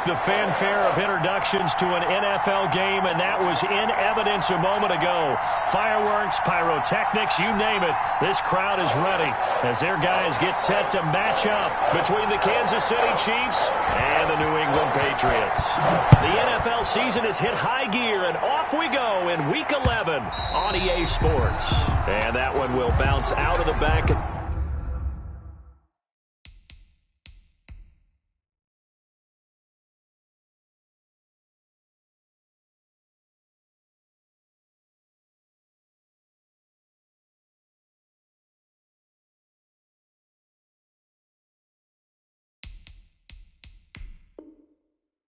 like the fanfare of introductions to an NFL game, and that was in evidence a moment ago. Fireworks, pyrotechnics, you name it. This crowd is ready as their guys get set to match up between the Kansas City Chiefs and the New England Patriots. The NFL season has hit high gear, and off we go in Week 11 on EA Sports. And that one will bounce out of the back.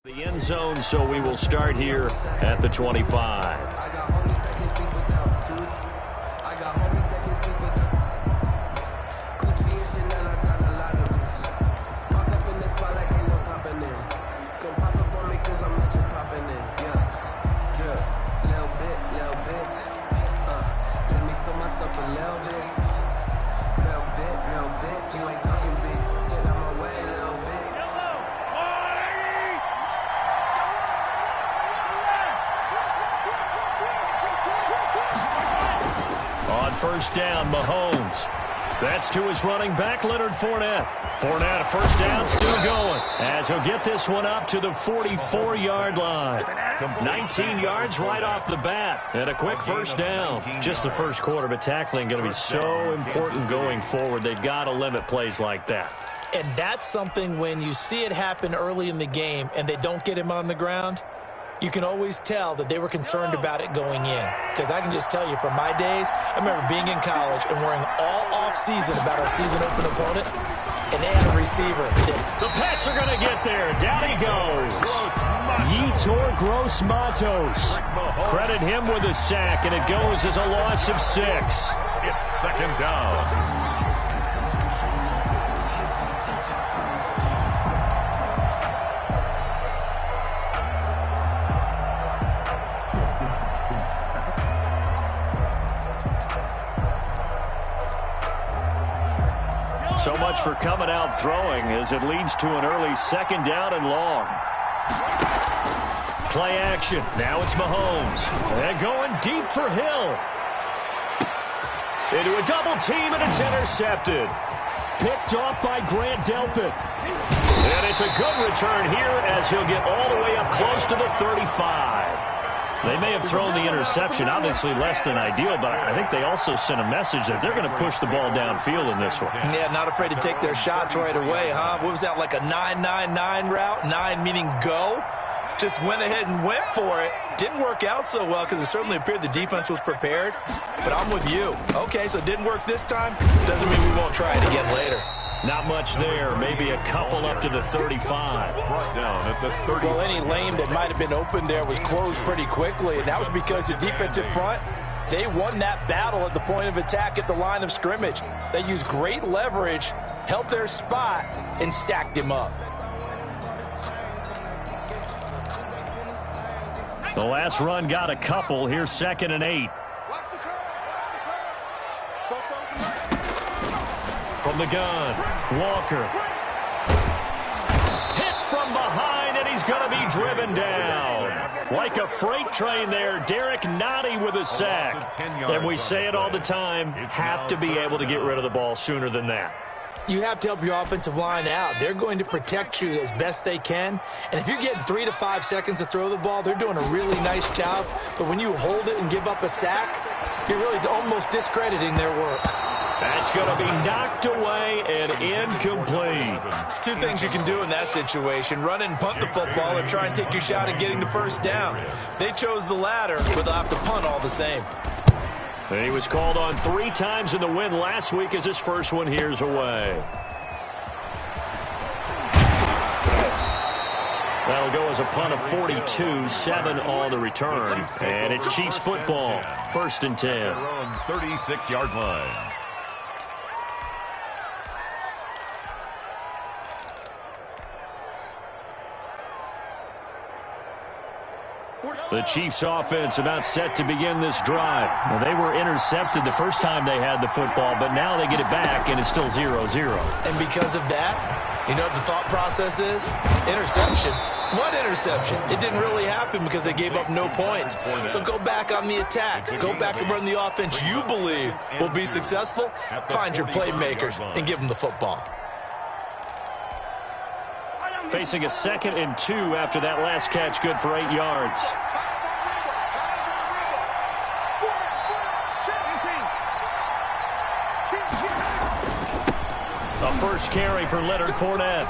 The end zone, so we will start here at the 25. First down, Mahomes. That's to his running back, Leonard Fournette. Fournette, a first down, still going, as he'll get this one up to the 44-yard line. 19 yards right off the bat, and a quick first down. Just the first quarter, but tackling going to be so important going forward. They've got to limit plays like that. And that's something when you see it happen early in the game and they don't get him on the ground, you can always tell that they were concerned about it going in. Because I can just tell you from my days, I remember being in college and worrying all off-season about our season-open opponent, and they had a receiver. The Pats are going to get there. Down he goes. Yetur Gross-Matos. Credit him with a sack, and it goes as a loss of 6. It's second down. So much for coming out throwing as it leads to an early second down and long. Play action. Now it's Mahomes. And going deep for Hill. Into a double team, and it's intercepted. Picked off by Grant Delpit. And it's a good return here as he'll get all the way up close to the 35. They may have thrown the interception, obviously less than ideal, but I think they also sent a message that they're going to push the ball downfield in this one. Yeah, not afraid to take their shots right away, huh? What was that, like a 9-9-9 route? 9 meaning go? Just went ahead and went for it. Didn't work out so well because it certainly appeared the defense was prepared, but I'm with you. Okay, so it didn't work this time. Doesn't mean we won't try it again later. Not much there. Maybe a couple up to the 35. Brought down at the 30. Well, any lane that might have been open there was closed pretty quickly, and that was because the defensive front, they won that battle at the point of attack at the line of scrimmage. They used great leverage, held their spot, and stacked him up. The last run got a couple. Here's 2nd and 8. From the gun, Walker. Hit from behind, and he's going to be driven down. Like a freight train there, Derek Nottie with a sack. And we say it all the time, have to be able to get rid of the ball sooner than that. You have to help your offensive line out. They're going to protect you as best they can. And if you're getting 3 to 5 seconds to throw the ball, they're doing a really nice job. But when you hold it and give up a sack, you're really almost discrediting their work. That's going to be knocked away and incomplete. 2 things you can do in that situation: run and punt the football, or try and take your shot at getting the first down. They chose the latter, but they'll have to punt all the same. And he was called on 3 times in the win last week as his first one here's away. That'll go as a punt of 42, 7 on the return. And it's Chiefs football, 1st and 10. They're on 36-yard line. The Chiefs offense about set to begin this drive. Well, they were intercepted the first time they had the football, but now they get it back, and it's still 0-0. And because of that, You know what the thought process is? Interception. What interception? It didn't really happen because they gave up no points. So go back on the attack. Go back and run the offense you believe will be successful. Find your playmakers and give them the football. Facing a 2nd and 2 after that last catch, good for 8 yards. A first carry for Leonard Fournette.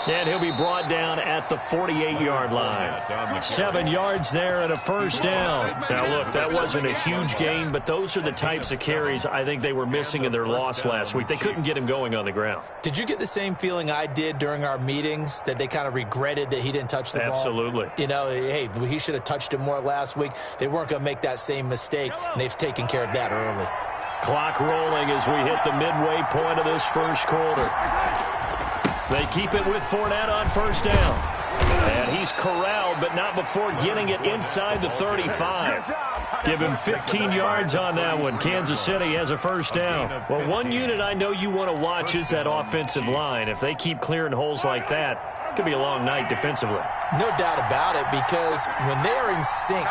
And he'll be brought down at the 48-yard line. 7 yards there and a first down. Now, look, that wasn't a huge gain, but those are the types of carries I think they were missing in their loss last week. They couldn't get him going on the ground. Did you get the same feeling I did during our meetings, that they kind of regretted that he didn't touch the ball? Absolutely. You know, hey, he should have touched it more last week. They weren't going to make that same mistake, and they've taken care of that early. Clock rolling as we hit the midway point of this first quarter. They keep it with Fournette on first down. And he's corralled, but not before getting it inside the 35. Give him 15 yards on that one. Kansas City has a first down. Well, one unit I know you want to watch is that offensive line. If they keep clearing holes like that, it could be a long night defensively. No doubt about it, because when they are in sync,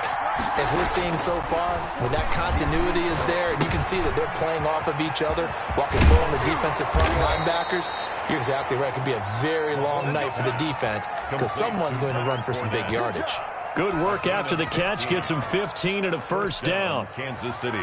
as we're seeing so far, when that continuity is there, and you can see that they're playing off of each other while controlling the defensive front linebackers, you're exactly right. It could be a very long night for the defense because someone's going to run for some big yardage. Good work after the catch. Gets him 15 and a first down. Kansas City.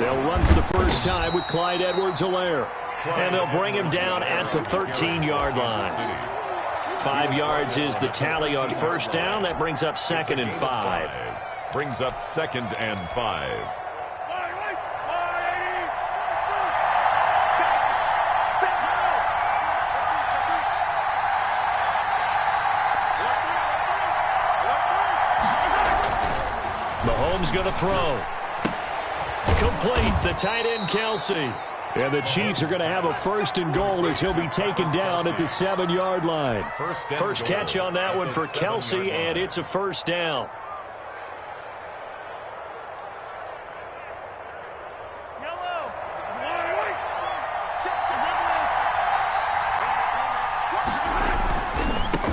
They'll run for the first time with Clyde Edwards-Helaire. And they'll bring him down at the 13-yard line. 5 yards is the tally on first down. That brings up 2nd and 5. Brings up 2nd and 5. Mahomes going to throw. Complete, the tight end, Kelsey. And the Chiefs are going to have a 1st and goal as he'll be taken down at the 7-yard line. First catch on that one for Kelsey, and it's a first down.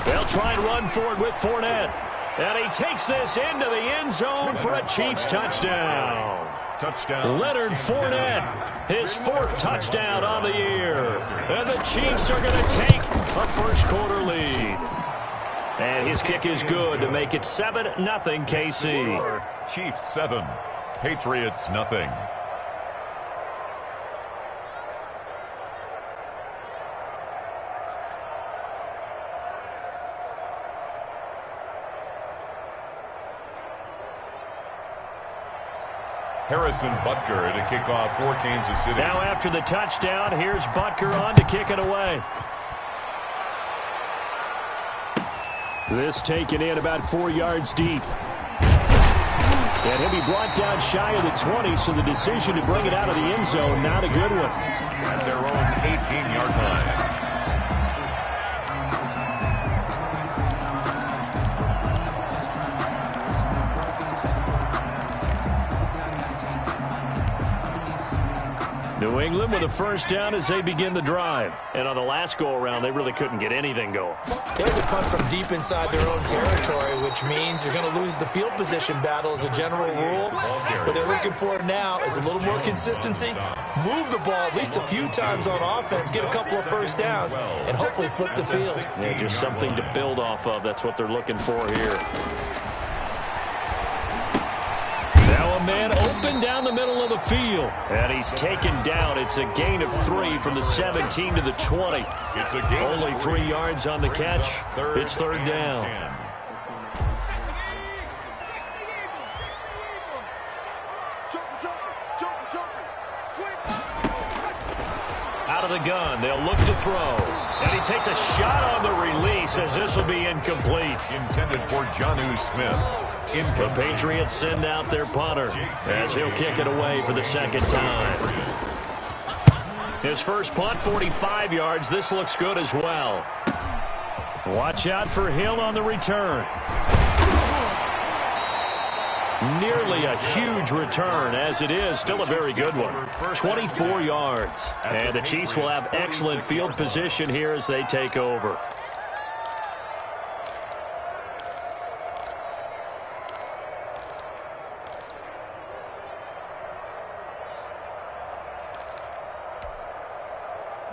They'll try and run for it with Fournette. And he takes this into the end zone for a Chiefs touchdown. Leonard Fournette, his 4th touchdown on the year. And the Chiefs are going to take a first quarter lead. And his kick is good to make it 7-0 KC. Chiefs 7, Patriots nothing. Harrison Butker to kick off for Kansas City. Now after the touchdown, here's Butker on to kick it away. This taken in about 4 yards deep. And he'll be brought down shy of the 20, so the decision to bring it out of the end zone, not a good one. At their own 18-yard line. New England with a first down as they begin the drive. And on the last go-around, they really couldn't get anything going. They had to punt from deep inside their own territory, which means you're going to lose the field position battle as a general rule. What they're looking for now is a little more consistency, move the ball at least a few times on offense, get a couple of first downs, and hopefully flip the field. Yeah, just something to build off of. That's what they're looking for here. Now a man open down the middle of the field. And he's taken down. It's a gain of 3 from the 17 to the 20. Only 3 yards on the catch. It's 3rd down. Out of the gun. They'll look to throw. And he takes a shot on the release as this will be incomplete. Intended for Jonnu Smith. The Patriots send out their punter as he'll kick it away for the second time. His first punt, 45 yards. This looks good as well. Watch out for Hill on the return. Nearly a huge return, as it is. Still a very good one. 24 yards. And the Chiefs will have excellent field position here as they take over.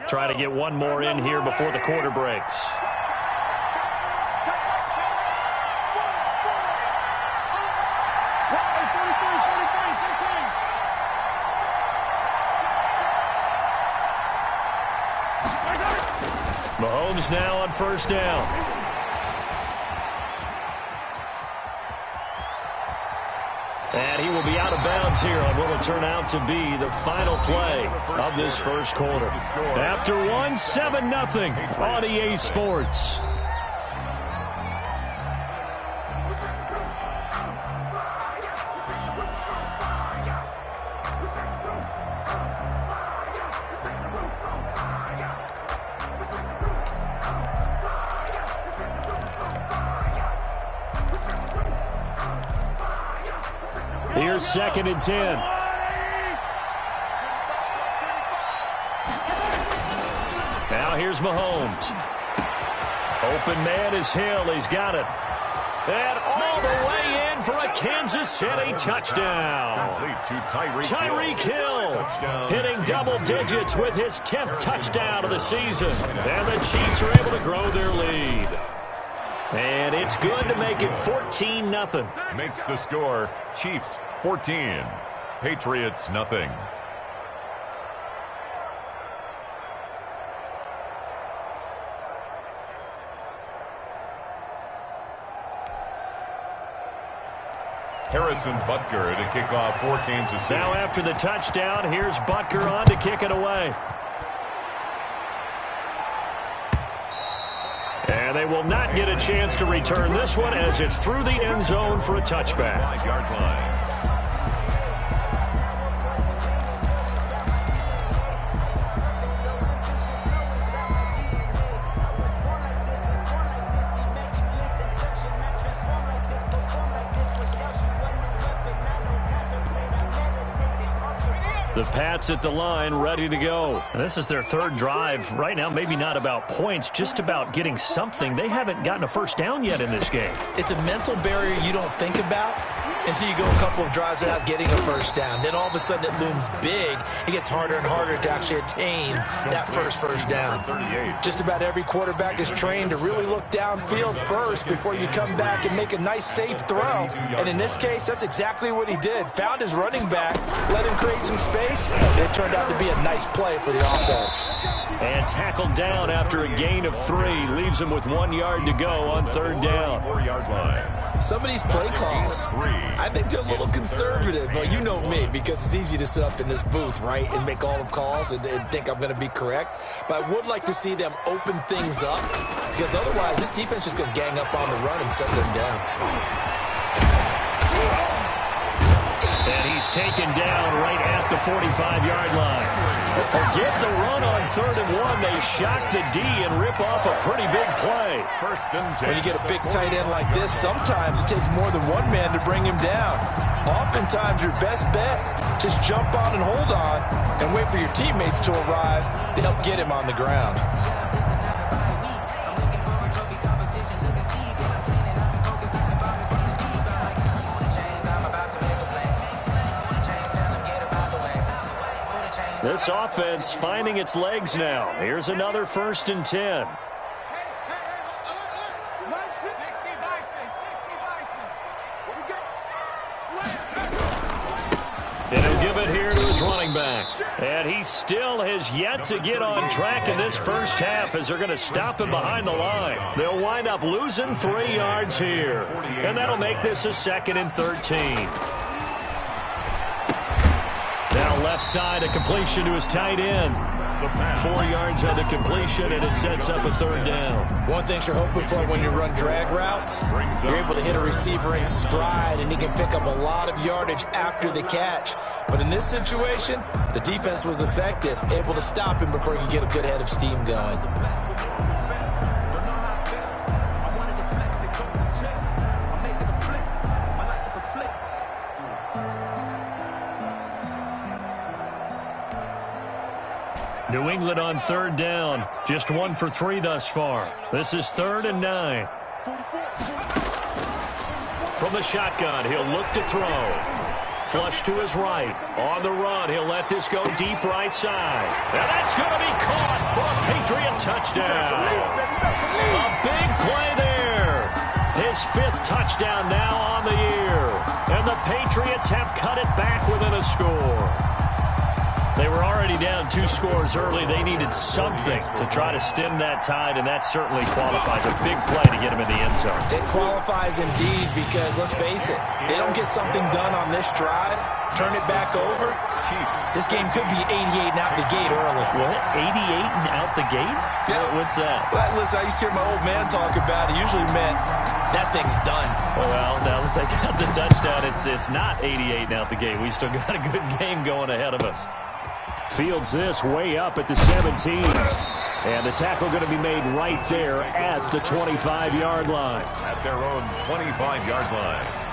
Try to get one more in here before the quarter breaks. Mahomes now on first down. And he will be out of bounds here on what will turn out to be the final play of this first quarter. After one, 7-0 on EA Sports. Here's 2nd and 10. Now here's Mahomes. Open man is Hill. He's got it. And all the way in for a Kansas City touchdown. Tyreek Hill hitting double digits with his 10th touchdown of the season. And the Chiefs are able to grow their lead. And it's good to make it 14-0. Makes the score Chiefs 14, Patriots nothing. Harrison Butker to kick off for Kansas City. Now after the touchdown, here's Butker on to kick it away. And they will not get a chance to return this one as it's through the end zone for a touchback. 5-yard line. The Pats at the line, ready to go. And this is their third drive. Right now, maybe not about points, just about getting something. They haven't gotten a first down yet in this game. It's a mental barrier you don't think about until you go a couple of drives without getting a first down. Then all of a sudden it looms big. It gets harder and harder to actually attain that first down. Just about every quarterback is trained to really look downfield first before you come back and make a nice, safe throw. And in this case, that's exactly what he did. Found his running back, let him create some space, and it turned out to be a nice play for the offense. And tackled down after a gain of 3. Leaves him with 1 yard to go on third down. 4-yard line. Some of these play calls, I think they're a little conservative, but you know me, because it's easy to sit up in this booth, right, and make all the calls and think I'm going to be correct. But I would like to see them open things up, because otherwise this defense is going to gang up on the run and shut them down. And he's taken down right at the 45-yard line. Forget the run on 3rd and 1. They shock the D and rip off a pretty big play. 1st and 10. When you get a big tight end like this, sometimes it takes more than one man to bring him down. Oftentimes your best bet, just jump on and hold on and wait for your teammates to arrive to help get him on the ground. This offense finding its legs now. Here's another 1st and 10. And he'll give it here to his running back. And he still has yet to get on track in this first half as they're going to stop him behind the line. They'll wind up losing 3 yards here. And that'll make this a 2nd and 13. Now the left side, a completion to his tight end. 4 yards on the completion, and it sets up a third down. One thing you're hoping for when you run drag routes, you're able to hit a receiver in stride, and he can pick up a lot of yardage after the catch. But in this situation, the defense was effective, able to stop him before he could get a good head of steam going. New England on third down. Just 1 for 3 thus far. This is 3rd and 9. From the shotgun, he'll look to throw. Flush to his right. On the run, he'll let this go deep right side. And that's going to be caught for a Patriot touchdown. A big play there. His 5th touchdown now on the year. And the Patriots have cut it back within a score. They were already down 2 scores early. They needed something to try to stem that tide, and that certainly qualifies. A big play to get him in the end zone. It qualifies indeed because, let's face it, they don't get something done on this drive, turn it back over. This game could be 88 and out the gate early. What? 88 and out the gate? Yeah. What's that? Well, listen, I used to hear my old man talk about it. Usually meant that thing's done. Well, now that they got the touchdown, it's not 88 and out the gate. We still got a good game going ahead of us. Fields this way up at the 17. And the tackle going to be made right there at the 25-yard line. At their own 25-yard line.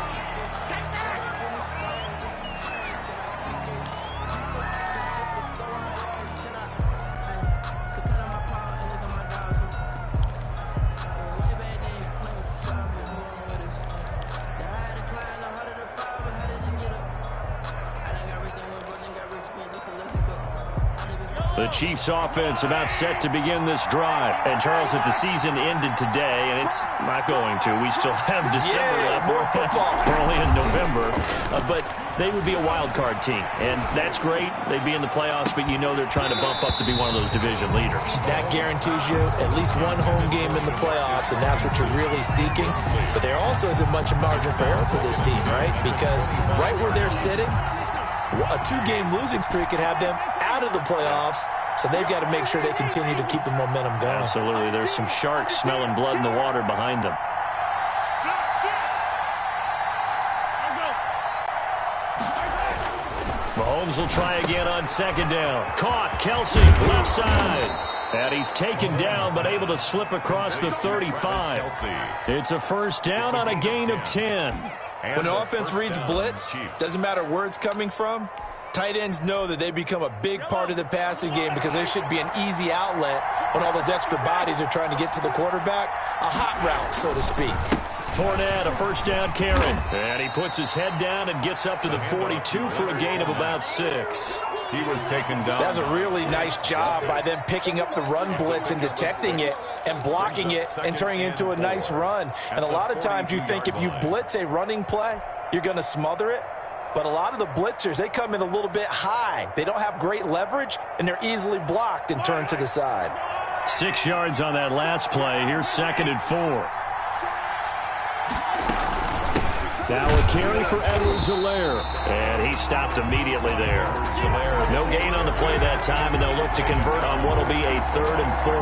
The Chiefs offense about set to begin this drive. And, Charles, if the season ended today, and it's not going to, we still have December left. More football. We're only in November. But they would be a wild card team. And that's great. They'd be in the playoffs, but you know they're trying to bump up to be one of those division leaders. That guarantees you at least one home game in the playoffs, and that's what you're really seeking. But there also isn't much margin for error for this team, right? Because right where they're sitting, a 2-game losing streak could have them out of the playoffs, so they've got to make sure they continue to keep the momentum going. Absolutely. There's some sharks smelling blood in the water behind them. Mahomes will try again on 2nd down. Caught. Kelsey, left side. And he's taken down, but able to slip across the 35. It's a 1st down on a gain of 10. When the offense reads blitz, doesn't matter where it's coming from, tight ends know that they become a big part of the passing game because there should be an easy outlet when all those extra bodies are trying to get to the quarterback. A hot route, so to speak. Fournette, a 1st down carry. And he puts his head down and gets up to the 42 for a gain of about 6. He was taken down. That was a really nice job by them picking up the run blitz and detecting it and blocking it and turning it into a nice run. And a lot of times you think if you blitz a running play, you're going to smother it. But a lot of the blitzers, they come in a little bit high. They don't have great leverage, and they're easily blocked and turned to the side. 6 yards on that last play. Here's 2nd and 4. Now a carry for Edwards-Helaire. And he stopped immediately there. No gain on the play that time, and they'll look to convert on what will be a 3rd and 4.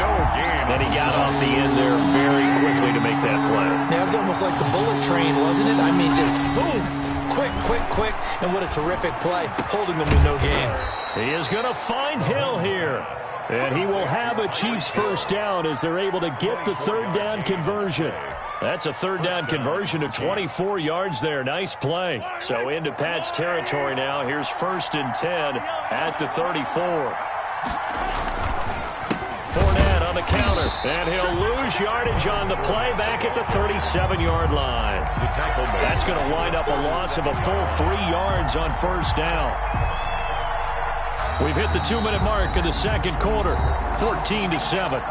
No gain. And he got off the end there very quickly to make that play. That was almost like the bullet train, wasn't it? I mean, just zoom. Quick, and what a terrific play, holding them to no gain. He is going to find Hill here. And he will have a Chiefs 1st down as they're able to get the 3rd down conversion. That's a 3rd down conversion of 24 yards there. Nice play. So into Pat's territory now. Here's 1st and 10 at the 34. Fournette on the counter. And he'll lose yardage on the play back at the 37-yard line. That's going to wind up a loss of a full 3 yards on 1st down. We've hit the 2-minute mark in the 2nd quarter. 14-7.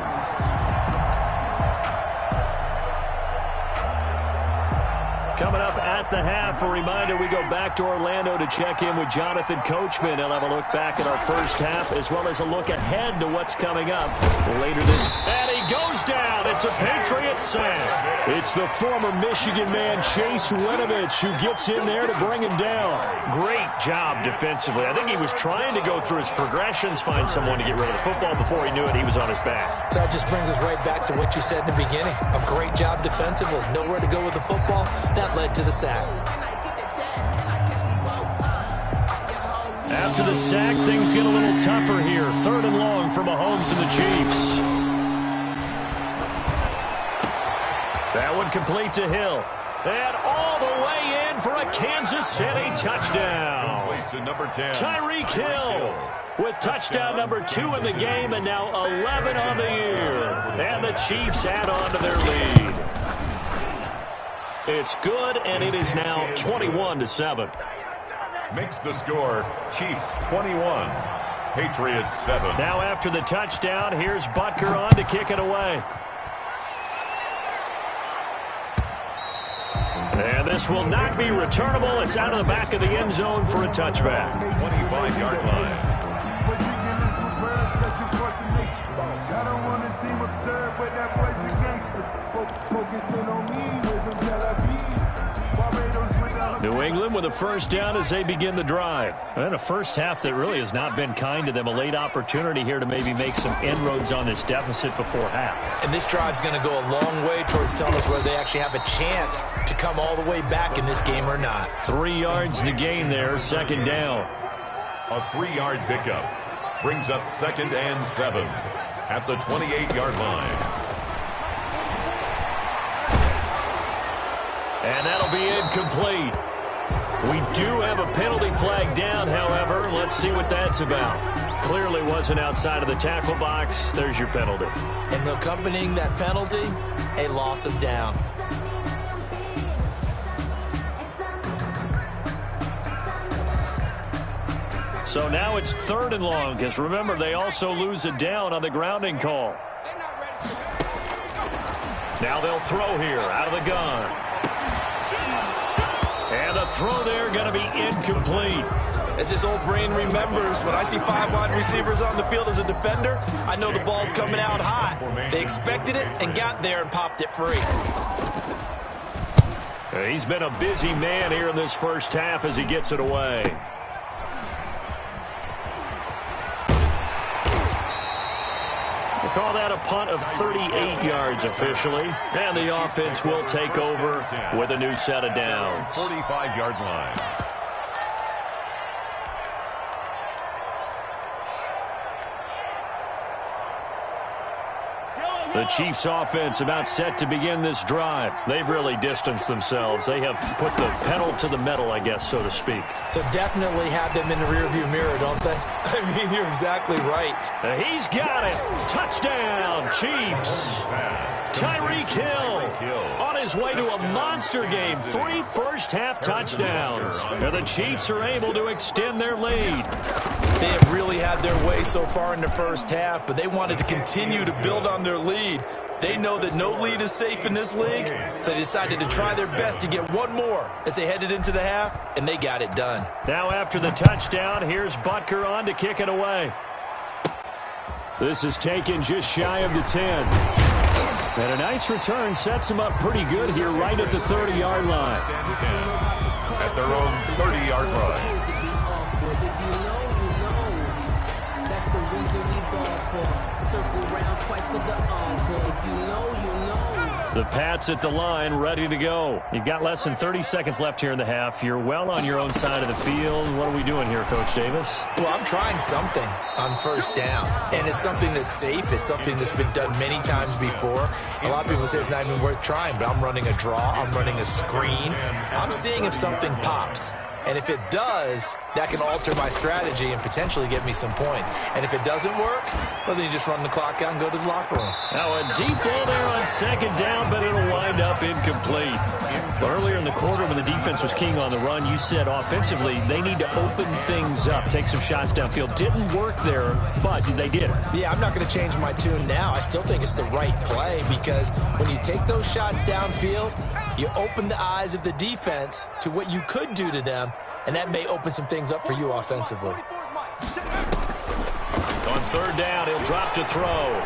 Coming up at the half, a reminder, we go back to Orlando to check in with Jonathan Coachman. He'll have a look back at our 1st half as well as a look ahead to what's coming up later this. And he goes down. It's a Patriot sack. It's the former Michigan man, Chase Winovich, who gets in there to bring him down. Great job defensively. I think he was trying to go through his progressions, find someone to get rid of the football. Before he knew it, he was on his back. So that just brings us right back to what you said in the beginning. A great job defensively. Nowhere to go with the football. That led to the sack. After the sack, things get a little tougher here. 3rd and long for Mahomes and the Chiefs. That one complete to Hill. And all the way in for a Kansas City touchdown. To number 10. Tyreek Hill with touchdown number 2 in the game and now 11 on the year. And the Chiefs add on to their lead. It's good, and it is now 21-7. Makes the score Chiefs 21, Patriots 7. Now after the touchdown, here's Butker on to kick it away. And this will not be returnable. It's out of the back of the end zone for a touchback. 25-yard line. New England with a first down as they begin the drive. And a first half that really has not been kind to them. A late opportunity here to maybe make some inroads on this deficit before half. And this drive's going to go a long way towards telling us whether they actually have a chance to come all the way back in this game or not. 3 yards the gain there, 2nd down. A 3-yard pickup brings up 2nd and 7 at the 28-yard line. And that'll be incomplete. We do have a penalty flag down, however. Let's see what that's about. Clearly wasn't outside of the tackle box. There's your penalty. And accompanying that penalty, a loss of down. So now it's 3rd and long, because remember, they also lose a down on the grounding call. Now they'll throw here out of the gun. And the throw there going to be incomplete. As this old brain remembers, when I see 5 wide receivers on the field as a defender, I know the ball's coming out hot. They expected it and got there and popped it free. He's been a busy man here in this first half as he gets it away. They call that a punt of 38 yards officially. And the offense will take over with a new set of downs. 45-yard line. The Chiefs offense about set to begin this drive. They've really distanced themselves. They have put the pedal to the metal, I guess, so to speak. So definitely have them in the rearview mirror, don't they? I mean, you're exactly right. He's got it. Touchdown, Chiefs. Tyreek Hill on his way to a monster game. 3 first-half touchdowns. And the Chiefs are able to extend their lead. They have really had their way so far in the first half, but they wanted to continue to build on their lead. They know that no lead is safe in this league, so they decided to try their best to get one more as they headed into the half, and they got it done. Now after the touchdown, here's Butker on to kick it away. This is taken just shy of the 10. And a nice return sets them up pretty good here right at the 30-yard line. At their own 30-yard line. The Pats at the line, ready to go. You've got less than 30 seconds left here in the half. You're well on your own side of the field. What are we doing here, Coach Davis? Well, I'm trying something on first down, and it's something that's safe. It's something that's been done many times before. A lot of people say it's not even worth trying, but I'm running a draw. I'm running a screen. I'm seeing if something pops. And if it does, that can alter my strategy and potentially get me some points. And if it doesn't work, well, then you just run the clock out and go to the locker room. Now a deep ball there on 2nd down, but it'll wind up incomplete. Earlier in the quarter when the defense was keying on the run, you said offensively they need to open things up, take some shots downfield. Didn't work there, but they did. Yeah, I'm not going to change my tune now. I still think it's the right play because when you take those shots downfield, you open the eyes of the defense to what you could do to them, and that may open some things up for you offensively. On 3rd down, he'll drop to throw.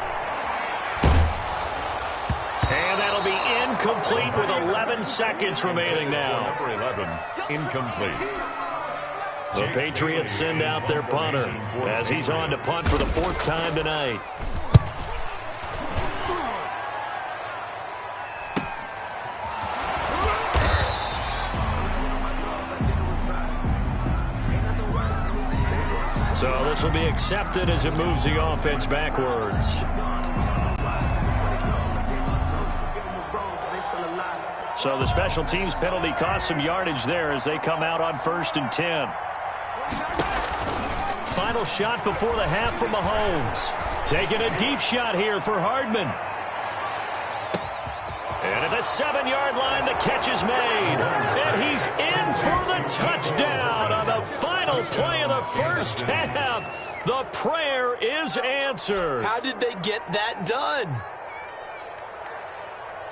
And that'll be incomplete with 11 seconds remaining now. Number 11, incomplete. The Patriots send out their punter as he's on to punt for the 4th time tonight. So this will be accepted as it moves the offense backwards. So the special teams penalty cost some yardage there as they come out on 1st and 10. Final shot before the half from Mahomes. Taking a deep shot here for Hardman. And at the 7-yard line, the catch is made. And he's in for the touchdown on the final play of the first half. The prayer is answered. How did they get that done?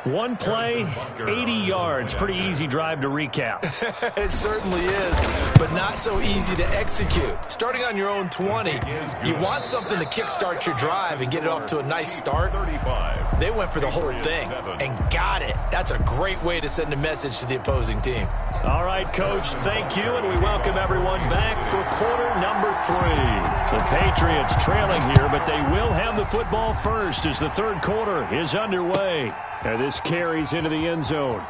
One play, 80 yards. Pretty easy drive to recap. It certainly is, but not so easy to execute. Starting on your own 20, you want something to kickstart your drive and get it off to a nice start. They went for the whole thing and got it. That's a great way to send a message to the opposing team. All right, Coach, thank you, and we welcome everyone back for quarter number 3. The Patriots trailing here, but they will have the football first as the 3rd quarter is underway. And this carries into the end zone.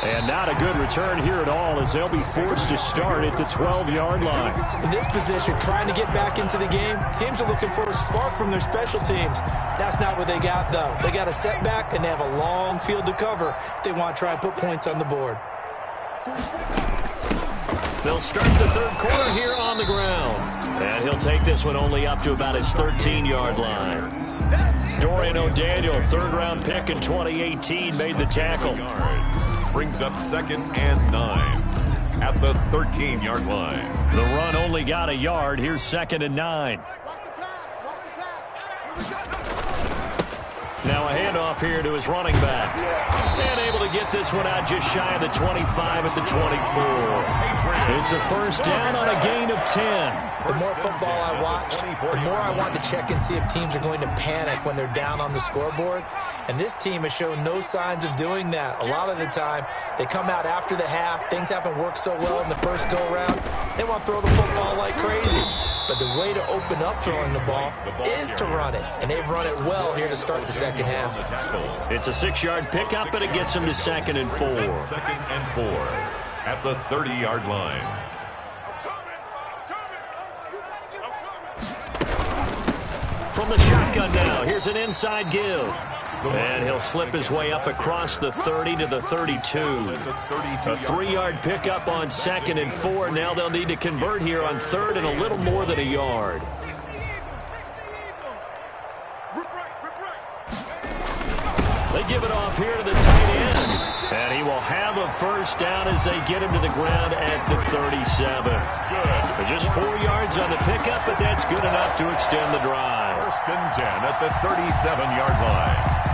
And not a good return here at all as they'll be forced to start at the 12-yard line. In this position, trying to get back into the game, teams are looking for a spark from their special teams. That's not what they got, though. They got a setback, and they have a long field to cover if they want to try and put points on the board. They'll start the 3rd quarter here on the ground. And he'll take this one only up to about his 13-yard line. Dorian O'Daniel, 3rd-round pick in 2018, made the tackle. Brings up 2nd and 9 at the 13-yard line. The run only got a yard. Here's 2nd and 9. Now a handoff here to his running back. And able to get this one out just shy of the 25 at the 24. It's a first down on a gain of 10. The more football I watch, the more I want to check and see if teams are going to panic when they're down on the scoreboard. And this team has shown no signs of doing that. A lot of the time, they come out after the half. Things haven't worked so well in the first go-around. They want to throw the football like crazy. But the way to open up throwing the ball is to run it. And they've run it well here to start the second half. It's a 6-yard pickup, and it gets them to 2nd and 4. 2nd and 4 at the 30-yard line. From the shotgun now, here's an inside give. And he'll slip his way up across the 30 to the 32. A 3-yard pickup on 2nd and 4. Now they'll need to convert here on 3rd and a little more than a yard. They give it off here to the tight end. And he will have a first down as they get him to the ground at the 37. Just 4 yards on the pickup, but that's good enough to extend the drive. 1st and 10 at the 37-yard line.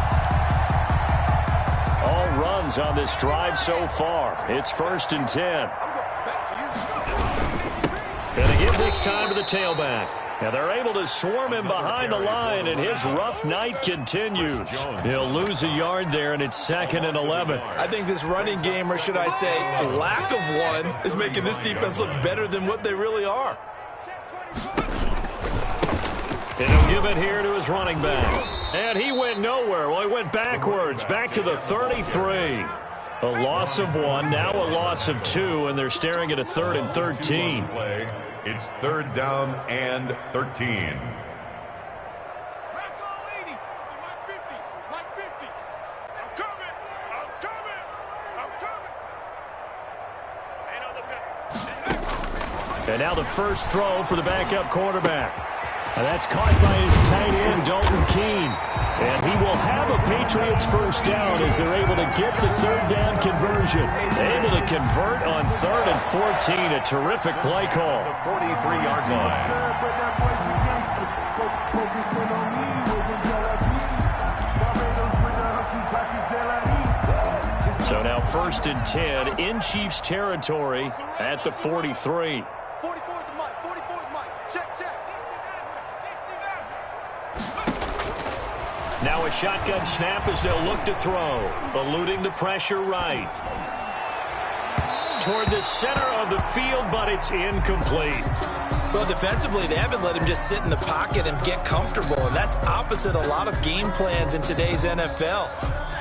All runs on this drive so far. It's 1st and 10. And they give this time to the tailback. And they're able to swarm him behind the line, and his rough night continues. He'll lose a yard there, and it's 2nd and 11. I think this running game, or should I say lack of one, is making this defense look better than what they really are. And he'll give it here to his running back. And he went nowhere. Well, he went backwards, back to the 33. A loss of 1, now a loss of 2, and they're staring at a 3rd and 13. It's 3rd down and 13. And now the first throw for the backup quarterback. And that's caught by his tight end, Dalton Keene. And he will have a Patriots first down as they're able to get the 3rd down conversion. Able to convert on 3rd and 14. A terrific play call. The 43-yard line. So now 1st and 10 in Chiefs territory at the 43. Now a shotgun snap as they'll look to throw. Eluding the pressure right. toward the center of the field, but it's incomplete. Well, defensively, they haven't let him just sit in the pocket and get comfortable, and that's opposite a lot of game plans in today's NFL.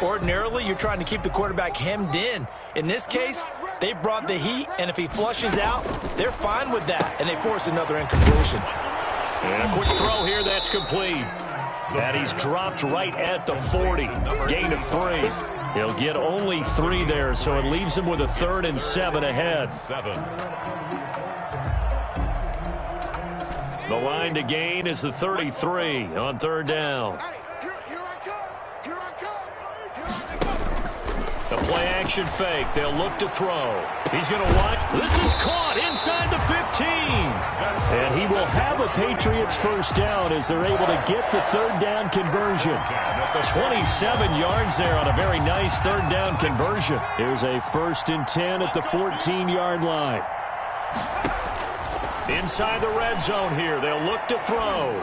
Ordinarily, you're trying to keep the quarterback hemmed in. In this case, they brought the heat, and if he flushes out, they're fine with that, and they force another incompletion. And a quick throw here, that's complete. And he's dropped right at the 40. Gain of 3. He'll get only 3 there, so it leaves him with a 3rd and 7 ahead. The line to gain is the 33 on 3rd down. The play-action fake. They'll look to throw. He's going to watch. This is caught inside the 15. And he will have a Patriots first down as they're able to get the 3rd down conversion. 27 yards there on a very nice 3rd down conversion. Here's a 1st and 10 at the 14-yard line. Inside the red zone here. They'll look to throw.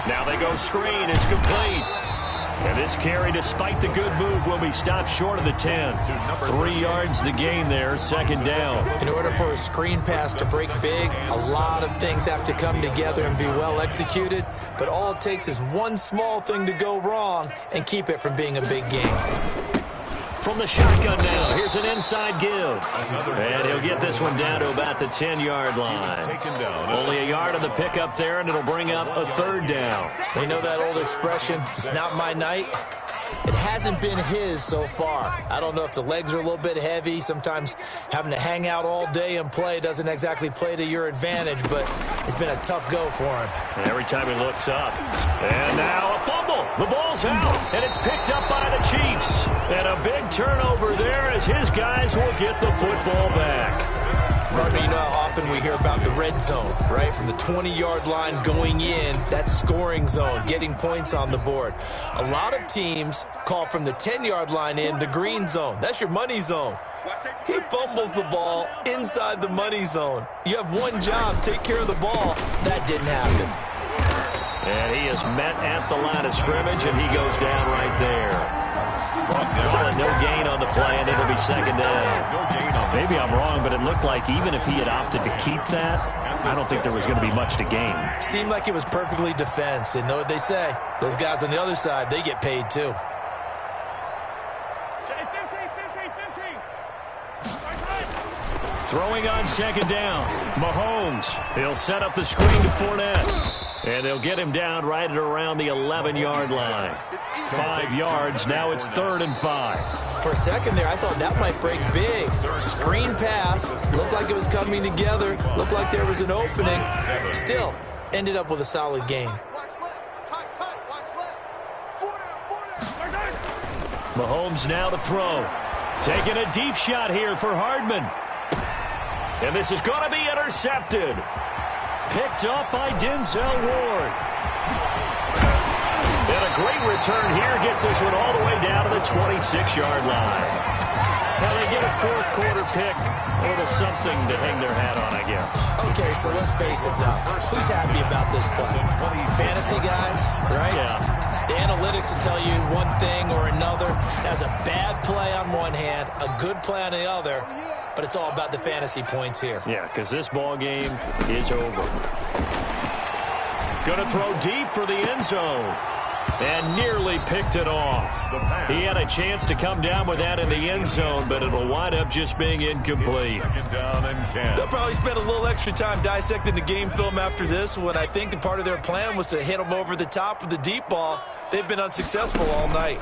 Now they go screen. It's complete. And this carry, despite the good move, will be stopped short of the 10. 3 yards the gain there, 2nd down. In order for a screen pass to break big, a lot of things have to come together and be well executed. But all it takes is one small thing to go wrong and keep it from being a big game. From the shotgun now, here's an inside give. And he'll get this one down to about the 10-yard line. Only a yard on the pickup there, and it'll bring up a 3rd down. They know that old expression, it's not my night. It hasn't been his so far. I don't know if the legs are a little bit heavy. Sometimes having to hang out all day and play doesn't exactly play to your advantage, but it's been a tough go for him. And every time he looks up. And now a fumble. The ball's out, and it's picked up by the Chiefs. And a big turnover there as his guys will get the football back. Gardner, you know how often we hear about the red zone, right? From the 20-yard line going in, that's scoring zone, getting points on the board. A lot of teams call from the 10-yard line in the green zone. That's your money zone. He fumbles the ball inside the money zone. You have one job, take care of the ball. That didn't happen. And he is met at the line of scrimmage, and he goes down right there. No gain on the play, and it'll be 2nd down. Maybe I'm wrong, but it looked like even if he had opted to keep that, I don't think there was going to be much to gain. Seemed like it was perfectly defense. And know what they say? Those guys on the other side, they get paid too. Throwing on 2nd down. Mahomes. He'll set up the screen to Fournette. And they'll get him down right at around the 11-yard line. 5 yards. Now it's 3rd and 5. For a second there, I thought that might break big. Screen pass. Looked like it was coming together. Looked like there was an opening. Still, ended up with a solid game. Mahomes now to throw. Taking a deep shot here for Hardman. And this is going to be intercepted. Picked up by Denzel Ward. And a great return here gets this one all the way down to the 26-yard line. Now they get a 4th quarter pick. A little something to hang their hat on, I guess. Okay, so let's face it now. Who's happy about this play? Fantasy guys, right? Yeah. The analytics will tell you one thing or another. That's a bad play on one hand, a good play on the other. But it's all about the fantasy points here. Yeah, because this ball game is over. Going to throw deep for the end zone. And nearly picked it off. He had a chance to come down with that in the end zone, but it'll wind up just being incomplete. 2nd down and 10. They'll probably spend a little extra time dissecting the game film after this one. I think the part of their plan was to hit them over the top with the deep ball. They've been unsuccessful all night.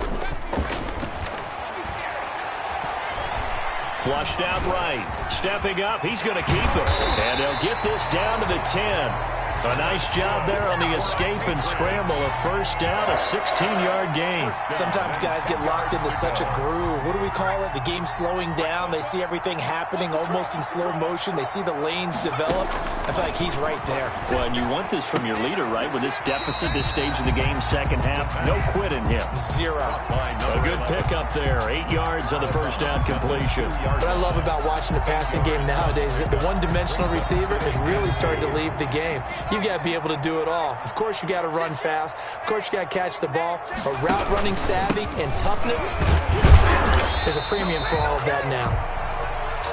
Flushed out right. Stepping up, he's going to keep it. And they'll get this down to the 10. A nice job there on the escape and scramble. A 1st down, a 16-yard gain. Sometimes guys get locked into such a groove. What do we call it? The game's slowing down. They see everything happening almost in slow motion. They see the lanes develop. I feel like he's right there. Well, and you want this from your leader, right? With this deficit, this stage of the game, 2nd half, no quit in him. 0. A good pickup there. 8 yards on the 1st down completion. What I love about watching the passing game nowadays is that the one-dimensional receiver is really starting to leave the game. You've got to be able to do it all. Of course, you got to run fast. Of course, you got to catch the ball. But route running savvy and toughness, there's a premium for all of that now.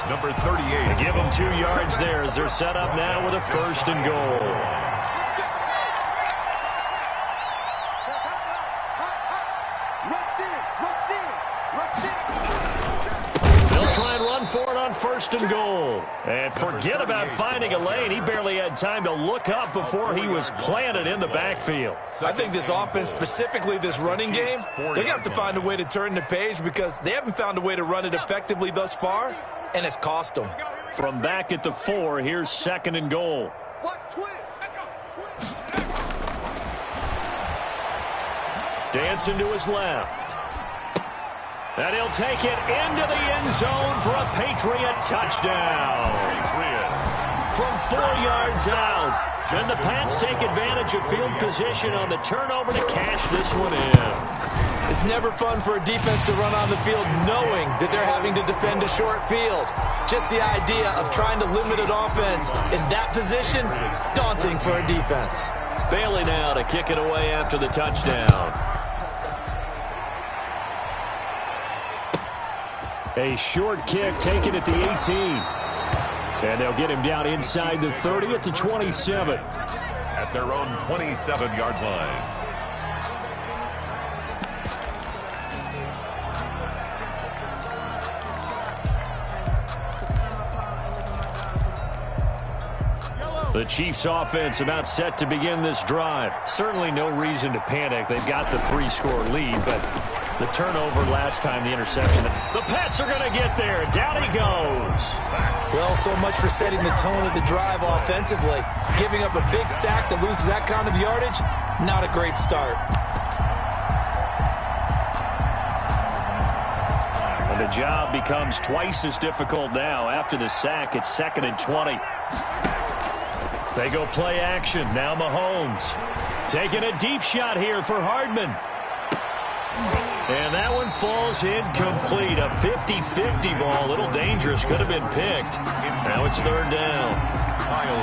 number 38. Give them 2 yards there as they're set up now with a 1st and goal. Try and run for it on 1st and goal. And forget about finding a lane. He barely had time to look up before he was planted in the backfield. I think this offense, specifically this running game, they're going to have to find a way to turn the page because they haven't found a way to run it effectively thus far, and it's cost them. From back at the 4, here's 2nd and goal. Dancing to his left. And he'll take it into the end zone for a Patriot touchdown. From 4 yards out. And the Pats take advantage of field position on the turnover to cash this one in. It's never fun for a defense to run on the field knowing that they're having to defend a short field. Just the idea of trying to limit an offense in that position, daunting for a defense. Bailey now to kick it away after the touchdown. A short kick taken at the 18. And they'll get him down inside the 30 at the 27. At their own 27-yard line. The Chiefs offense about set to begin this drive. Certainly no reason to panic. They've got the 3-score lead, but the turnover last time, the interception. The Pats are going to get there. Down he goes. Well, so much for setting the tone of the drive offensively. Giving up a big sack that loses that kind of yardage, not a great start. And the job becomes twice as difficult now. After the sack, it's 2nd and 20. They go play action. Now Mahomes taking a deep shot here for Hardman. And that one falls incomplete. A 50-50 ball. A little dangerous. Could have been picked. Now it's 3rd down.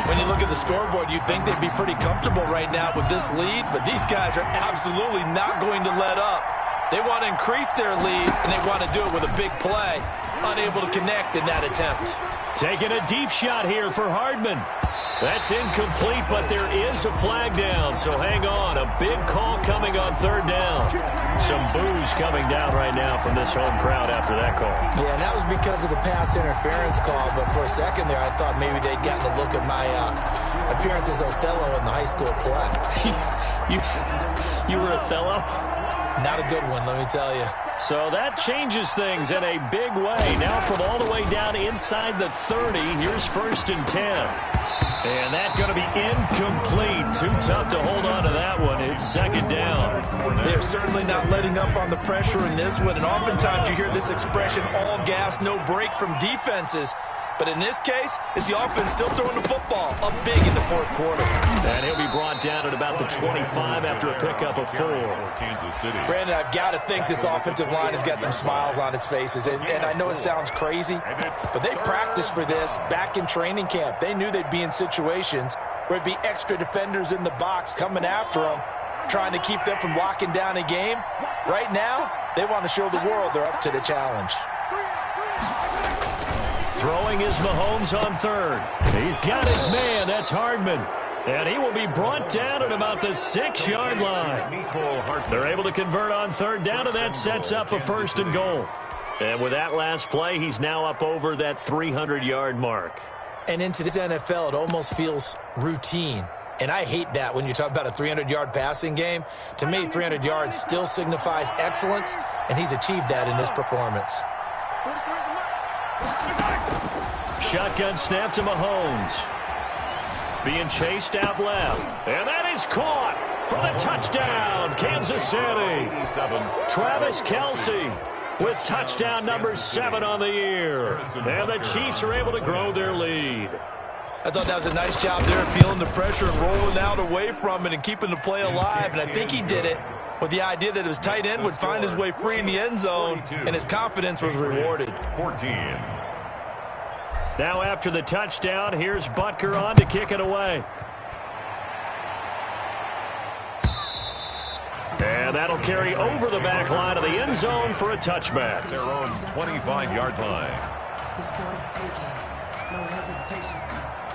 When you look at the scoreboard, you'd think they'd be pretty comfortable right now with this lead, but these guys are absolutely not going to let up. They want to increase their lead, and they want to do it with a big play. Unable to connect in that attempt. Taking a deep shot here for Hardman. That's incomplete, but there is a flag down, so hang on. A big call coming on 3rd down. Some boos coming down right now from this home crowd after that call. Yeah, and that was because of the pass interference call, but for a second there, I thought maybe they'd gotten a look at my appearance as Othello in the high school play. You were Othello? Not a good one, let me tell you. So that changes things in a big way. Now from all the way down inside the 30, here's 1st and 10. And that's going to be incomplete. Too tough to hold on to that one. It's 2nd down. They're certainly not letting up on the pressure in this one. And oftentimes you hear this expression, all gas, no break from defenses. But in this case, it's the offense still throwing the football up big in the 4th quarter. And he'll be brought down at about the 25 after a pickup of 4. Kansas City. Brandon, I've got to think this offensive line has got some smiles on its faces. And I know it sounds crazy, but they practiced for this back in training camp. They knew they'd be in situations where it'd be extra defenders in the box coming after them, trying to keep them from locking down a game. Right now, they want to show the world they're up to the challenge. Throwing is Mahomes on 3rd. He's got his man. That's Hardman. And he will be brought down at about the 6-yard line. They're able to convert on 3rd down, and that sets up a 1st and goal. And with that last play, he's now up over that 300-yard mark. And in today's NFL, it almost feels routine. And I hate that when you talk about a 300-yard passing game. To me, 300 yards still signifies excellence, and he's achieved that in this performance. Shotgun snap to Mahomes. Being chased out left. And that is caught for the touchdown, Kansas City. Travis Kelce with touchdown number 7 on the year. And the Chiefs are able to grow their lead. I thought that was a nice job there, feeling the pressure and rolling out away from it and keeping the play alive. And I think he did it with the idea that his tight end would find his way free in the end zone, and his confidence was rewarded. 14. Now after the touchdown, here's Butker on to kick it away. And that'll carry over the back line of the end zone for a touchback. Their own 25-yard line. taking. No hesitation.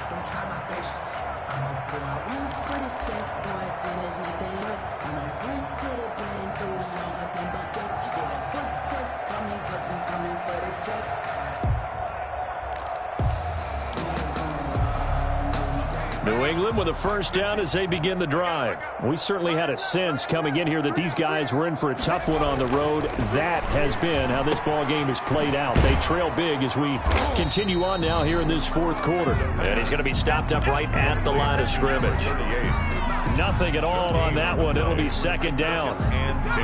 Don't try my patience. I'm a boy. I won't for the safe boy. Till there's nothing left. I'm a run to the bed until we all got them buckets. Yeah, the footsteps coming, cause we coming for the check. New England with a first down as they begin the drive. We certainly had a sense coming in here that these guys were in for a tough one on the road. That has been how this ball game has played out. They trail big as we continue on now here in this fourth quarter. And he's going to be stopped up right at the line of scrimmage. Nothing at all on that one. It'll be second down. And 10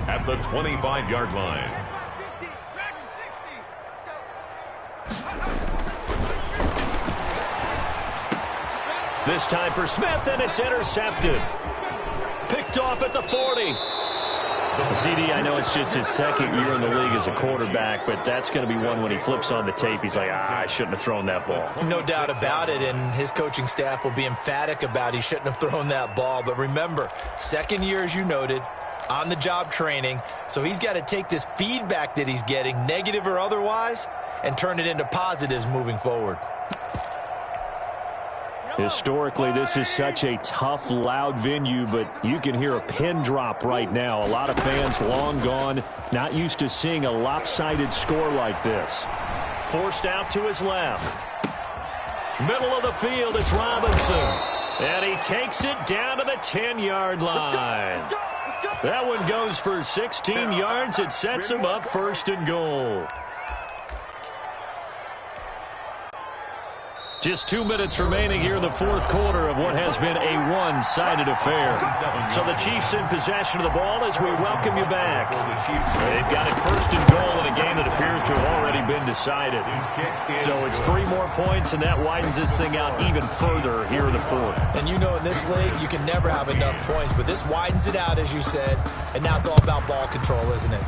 at the 25-yard line. This time for Smith, and it's intercepted. Picked off at the 40. CD, I know it's just his second year in the league as a quarterback, but that's going to be one when he flips on the tape. He's like, I shouldn't have thrown that ball. No doubt about it, and his coaching staff will be emphatic about he shouldn't have thrown that ball. But remember, second year, as you noted, on-the-job training, so he's got to take this feedback that he's getting, negative or otherwise, and turn it into positives moving forward. Historically, this is such a tough, loud venue, but you can hear a pin drop right now. A lot of fans long gone, not used to seeing a lopsided score like this. Forced out to his left. Middle of the field, it's Robinson. And he takes it down to the 10-yard line. That one goes for 16 yards. It sets him up first and goal. Just 2 minutes remaining here in the fourth quarter of what has been a one-sided affair. So the Chiefs in possession of the ball as we welcome you back. They've got it first and goal in a game that appears to have already been decided. So it's 3 more points, and that widens this thing out even further here in the fourth. And you know in this league, you can never have enough points, but this widens it out, as you said, and now it's all about ball control, isn't it?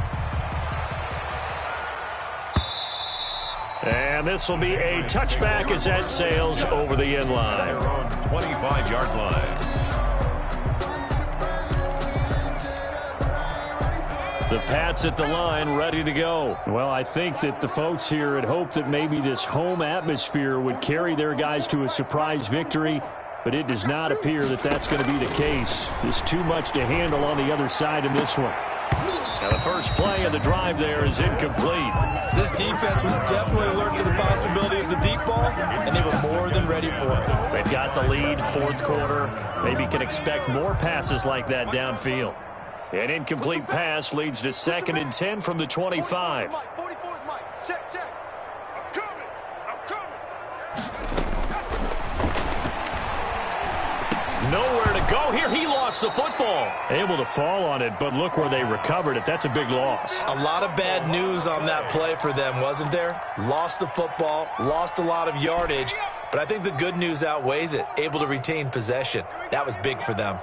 And this will be a touchback as that sails over the end line. 25-yard line. The Pats at the line, ready to go. Well, I think that the folks here had hoped that maybe this home atmosphere would carry their guys to a surprise victory, but it does not appear that that's going to be the case. There's too much to handle on the other side in this one. Now the first play of the drive there is incomplete. This defense was definitely alert to the possibility of the deep ball, and they were more than ready for it. They've got the lead, fourth quarter. Maybe can expect more passes like that downfield. An incomplete pass leads to 2nd and 10 from the 25. Nowhere to go here. He lost the football. Able to fall on it, but look where they recovered it. That's a big loss. A lot of bad news on that play for them, wasn't there? Lost the football, lost a lot of yardage, but I think the good news outweighs it. Able to retain possession. That was big for them.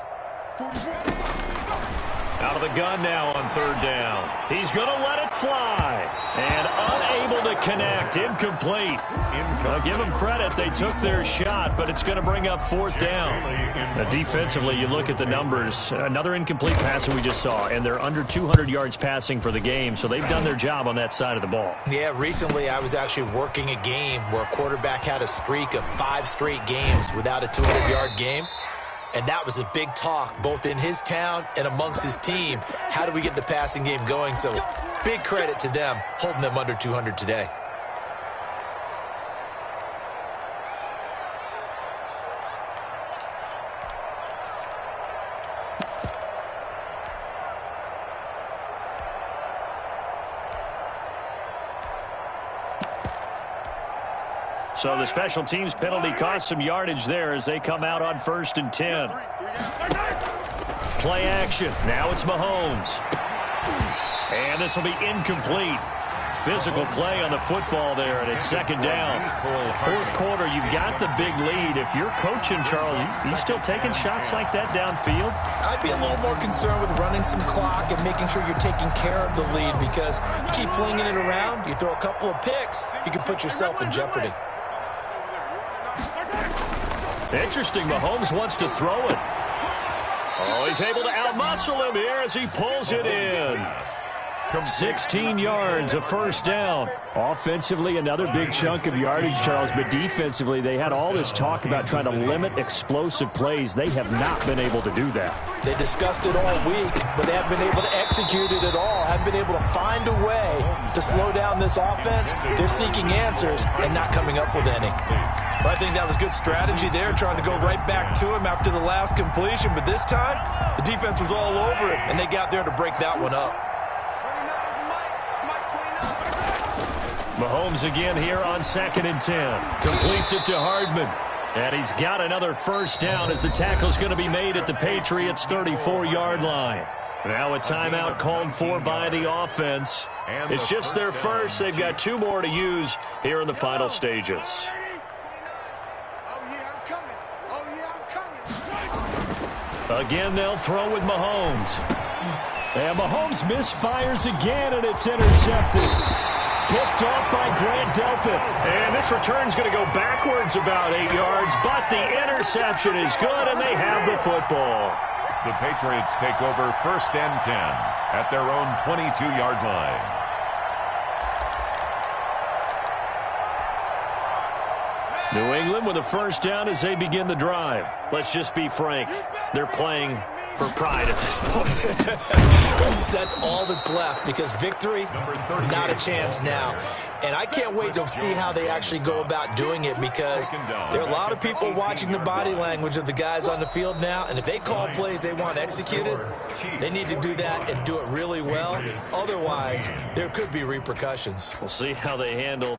Out of the gun now on 3rd down. He's going to let it fly. And unable to connect. Incomplete. I'll give them credit. They took their shot, but it's going to bring up 4th down. Defensively, you look at the numbers. Another incomplete pass that we just saw, and they're under 200 yards passing for the game, so they've done their job on that side of the ball. Yeah, recently I was actually working a game where a quarterback had a streak of 5 straight games without a 200-yard game. And that was a big talk, both in his town and amongst his team. How do we get the passing game going? So big credit to them, holding them under 200 today. So the special teams penalty cost some yardage there as they come out on 1st and 10. Play action. Now it's Mahomes. And this will be incomplete. Physical play on the football there, and it's 2nd down. Fourth quarter, you've got the big lead. If you're coaching, Charles, you still taking shots like that downfield? I'd be a little more concerned with running some clock and making sure you're taking care of the lead, because you keep flinging it around, you throw a couple of picks, you can put yourself in jeopardy. Interesting. Mahomes wants to throw it. Oh, he's able to outmuscle him here as he pulls it in. 16 yards, a first down. Offensively, another big chunk of yardage, Charles, but defensively, they had all this talk about trying to limit explosive plays. They have not been able to do that. They discussed it all week, but they haven't been able to execute it at all. Haven't been able to find a way to slow down this offense. They're seeking answers and not coming up with any. But I think that was good strategy there, trying to go right back to him after the last completion. But this time, the defense was all over it, and they got there to break that one up. Mahomes again here on 2nd and 10. Completes it to Hardman. And he's got another first down as the tackle's going to be made at the Patriots' 34-yard line. Now a timeout called for by the offense. It's just their first. They've got 2 more to use here in the final stages. Again, they'll throw with Mahomes. And Mahomes misfires again, and it's intercepted. Picked off by Grant Delpit. And this return's going to go backwards about 8 yards, but the interception is good, and they have the football. The Patriots take over 1st and 10 at their own 22-yard line. New England with a first down as they begin the drive. Let's just be frank. They're playing for pride at this point. That's all that's left, because victory, not a chance now. And I can't wait to see how they actually go about doing it, because there are a lot of people watching the body language of the guys on the field now, and if they call plays they want executed, they need to do that and do it really well. Otherwise, there could be repercussions. We'll see how they handle